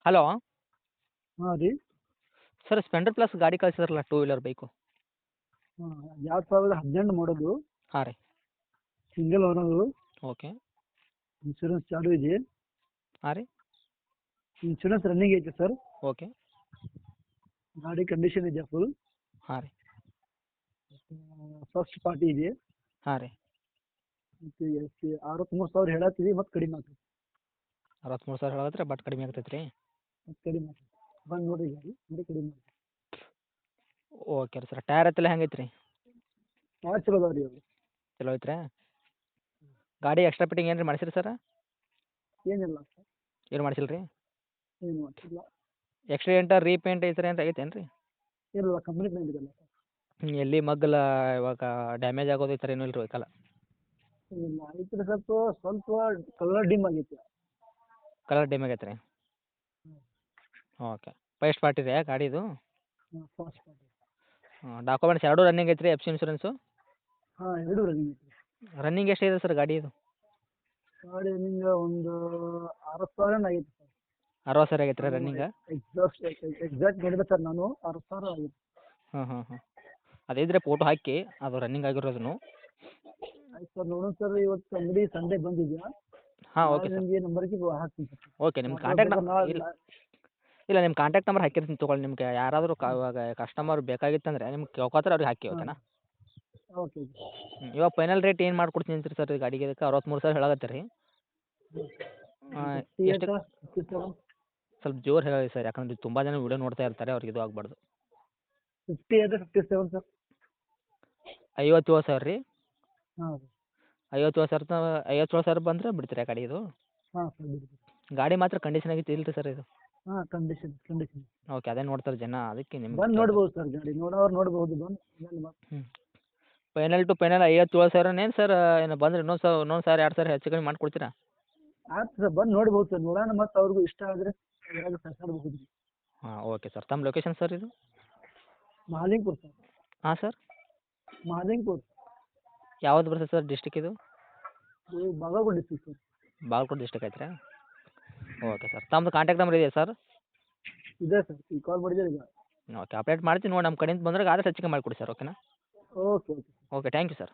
Hello. ಹಾಂ ರೀ. Sir Splendor plus ಗಾಡಿ ಕಳಿಸಿದ್ರಲ್ಲ ಟೂ ವೀಲರ್ ಬೈಕು. ಹಾಂ 2018 ಮಾಡಲು, ಹಾಂ ರೀ. Single owner, okay. ಇನ್ಶೂರೆನ್ಸ್ ಚಾಲೂ ಇದೆ. ಹಾಂ ರೀ. ಇನ್ಶೂರೆನ್ಸ್ ರನ್ನಿಂಗ್ ಐತೆ ಸರ್. ಓಕೆ. ಗಾಡಿ ಕಂಡೀಷನ್ ಇದೆ ಫುಲ್. ಹಾಂ ರೀ. ಫಸ್ಟ್ ಪಾರ್ಟಿ ಇದೆ. ಹಾಂ ರೀ. ಮತ್ತು 63,000 ಹೇಳತ್ತೀವಿ, ಮತ್ತು ಕಡಿಮೆ ಆಗ್ತದೆ. 63,000 ಹೇಳತ್ತೀರಿ ಬಟ್ ಕಡಿಮೆ ಆಗ್ತೈತೆ ರೀ. ಮತ್ತು ಕಡಿಮೆ ಆಗ್ತದೆ. ಬಂದು ನೋಡಿರಿ ಗಾಡಿ, ನೋಡಿ ಕಡಿಮೆ ಆಗ್ತದೆ. ಓಕೆ ರೀ ಸರ್. ಟೈರ್ ಎತ್ತಲ್ಲ ಹೆಂಗೈತೆ ರೀ? ಯಾರು ಚಲೋ ಅದಾವೆ ರೀ ಅದು. ಚಲೋ ಐತ್ರಾ? ಗಾಡಿ ಎಕ್ಸ್ಟ್ರಾ ಫಿಟ್ಟಿಂಗ್ ಏನು ರೀ ಮಾಡಿಸಿರಿ ಸರ್? ಏನಿಲ್ಲ ಸರ್, ಏನು ಮಾಡಿಸಿಲ್ಲ ರೀ? ಏನು ಮಾಡ್ತಿಲ್ಲ. ಎಕ್ಸ್ಟ್ರಾ ರೀಪೇಂಟ್ ಐತ್ರಿ ಅಂತ ಐತೇನು ರೀ? ಏನಿಲ್ಲ, ಕಂಪ್ನಿ ಬಂದಿದೆಲ್ಲ ಸರ್. ಎಲ್ಲಿ ಮಗ್ಗಲ ಇವಾಗ ಡ್ಯಾಮೇಜ್ ಆಗೋದು ಈ ಥರ ಏನೂ ಇಲ್ಲ ರೀ ವೆಹಿಕಲ್? ಇಲ್ಲ ಐತ್ರಿ, ಸ್ವಲ್ಪ ಕಲರ್ ಡಿಮ್ ಆಗೈತೆ. ಕಲರ್ ಡ್ಯಾಮೇಜ್ ಐತೆ ರೀ? ಓಕೆ. ಫಸ್ಟ್ ಪಾರ್ಟಿ ರೀ ಗಾಡಿದು? ಹಾಂ ಫಸ್ಟ್ ಪಾರ್ಟಿ. ಡಾಕ್ಯುಮೆಂಟ್ಸ್ ಎರಡೂ ರನ್ನಿಂಗ್ ಐತೆ ರೀ, ಎಫ್ ಸಿ ಇನ್ಶೂರೆನ್ಸು? ಹಾಂ ಎರಡೂ ರನ್ನಿಂಗ್ ಐತೆ. ರನ್ನಿಂಗ್ ಎಷ್ಟಿದೆ ಸರ್ ಗಾಡಿದು? ಗಾಡಿ ರನ್ನಿಂಗ್ ಒಂದು 60,000 ಆಗೈತೆ ಸರ್. 60,000 ಆಗೈತೆ ರೀ ರನ್ನಿಂಗ? ಎಕ್ಸಾಕ್ಟ್ ನೋಡಿದೆ ಸರ್ ನಾನು, 60,000 ಆಗೈತೆ. ಹಾಂ ಹಾಂ ಹಾಂ. ಅದಿದ್ರೆ ಫೋಟೋ ಹಾಕಿ ಅದು ರನ್ನಿಂಗ್ ಆಗಿರೋದನ್ನು. ಆಯ್ತು ಸರ್, ನೋಡೋಣ ಸರ್. ಇವತ್ತು ಅಂಗಡಿ ಸಂಡೇ ಬಂದಿದ್ಯಾ, ಹಾಂ ನಾಳೆ ಓಕೆ ಸರ್. ನಿಮಗೆ ನಂಬರ್ಗೆ ಹಾಕ್ತೀನಿ ಸರ್. ಓಕೆ. ನಿಮ್ಮ ನಾಳೆ ಕಾಂಟ್ಯಾಕ್ಟ್ ಬೇಕಾದ್ರೆ ನಾಳೆ ಇಲ್ಲ ನಿಮ್ಮ ಕಾಂಟ್ಯಾಕ್ಟ್ ನಂಬರ್ ಹಾಕಿರ್ತೀನಿ ತೊಗೊಳ್ಳಿ. ನಿಮ್ಗೆ ಯಾರಾದರೂ ಇವಾಗ ಕಸ್ಟಮರ್ ಬೇಕಾಗಿತ್ತಂದ್ರೆ ನಿಮ್ಗೆ ಕೇಳ್ಕೊತಾರೆ, ಅವ್ರಿಗೆ ಹಾಕಿ. ಓಕೆನಾ? ಓಕೆ. ಇವಾಗ ಫೈನಲ್ ರೇಟ್ ಏನು ಮಾಡ್ಕೊಡ್ತೀನಿ ಅಂತೀರಿ ಸರ್ ಈ ಗಾಡಿಗೆ? ಇದಕ್ಕೆ 63,000 ಹೇಳಕತ್ತೀರಿ ರೀ. ಎಷ್ಟು? 57. ಸ್ವಲ್ಪ ಜೋರು ಹೇಳಿ ಸರ್, ಯಾಕಂದ್ರೆ ತುಂಬ ಜನ ವಿಡಿಯೋ ನೋಡ್ತಾ ಇರ್ತಾರೆ, ಅವ್ರಿಗೆ ಇದು ಆಗಬಾರ್ದು. 57 ಸರ್. 57,000 ರೀ? ಹಾಂ ಸರ್. 57,000 ಬಂದರೆ ಬಿಡ್ತೀರಾ ಗಾಡಿ ಇದು? ಹಾಂ ಸರ್ ಬಿಡಿ. ಗಾಡಿ ಮಾತ್ರ ಕಂಡೀಷನ್ ಆಗೈತೆ ಇಲ್ಲ ರೀ ಸರ್ ಇದು? ಹಾಂ ಕಂಡೀಷನ್. ಓಕೆ. ಅದೇ ನೋಡ್ತಾರೆ ಜನ, ಅದಕ್ಕೆ ನಿಮ್ಗೆ ಬಂದು ನೋಡ್ಬೋದು ಸರ್, ಗಾಡಿ ನೋಡೋರು ನೋಡ್ಬೋದು ಬಂದು. ಹ್ಞೂ. ಫೈನಲ್ ಟು ಫೈನಲ್ 57,000 ಏನು ಸರ್? ಏನು ಬಂದ್ರೆ ಇನ್ನೊಂದು 1,000 2,000 ಹೆಚ್ಚು ಕಡಿಮೆ ಮಾಡಿಕೊಡ್ತೀರಾ? ಆಯ್ತು ಸರ್, ಬಂದು ನೋಡ್ಬೋದು ಸರ್. ನೋಡೋಣ, ಮತ್ತು ಅವ್ರಿಗೂ ಇಷ್ಟ ಆದರೆ ಮಾತಾಡ್ಬೋದು. ಹಾಂ ಓಕೆ ಸರ್. ತಮ್ಮ ಲೊಕೇಶನ್ ಸರ್ ಇದು? ಮಹಾಲಿಂಗ್ಪುರ್ ಸರ್. ಹಾಂ ಸರ್. ಮಹಾಲಿಂಗ್ಪುರ್. ಯಾವ್ದು ಬರ್ತದೆ ಸರ್ ಡಿಸ್ಟಿಕ್ ಇದು? ಇದು Bagalkote district sir. Bagalkote district ಐತ್ರಾ? Okay sir. ತಮ್ಮದು ಕಾಂಟ್ಯಾಕ್ಟ್ ನಂಬರ್ ಇದೆಯಾ ಸರ್? ಇದೆ ಸರ್, ಈಗ ಕಾಲ್ ಮಾಡಿದ್ದೀರಿ ಈಗ. ಓಕೆ. ಅಪ್ಡೇಟ್ ಮಾಡ್ತೀನಿ ನೋಡಿ, ನಮ್ಮ ಕಡೆಯಿಂದ ಬಂದ್ರೆ ಆದಷ್ಟು ಹೆಚ್ಚಿಗೆ ಮಾಡಿಕೊಡಿ ಸರ್. ಓಕೆನಾ? Okay. Okay. Thank you sir.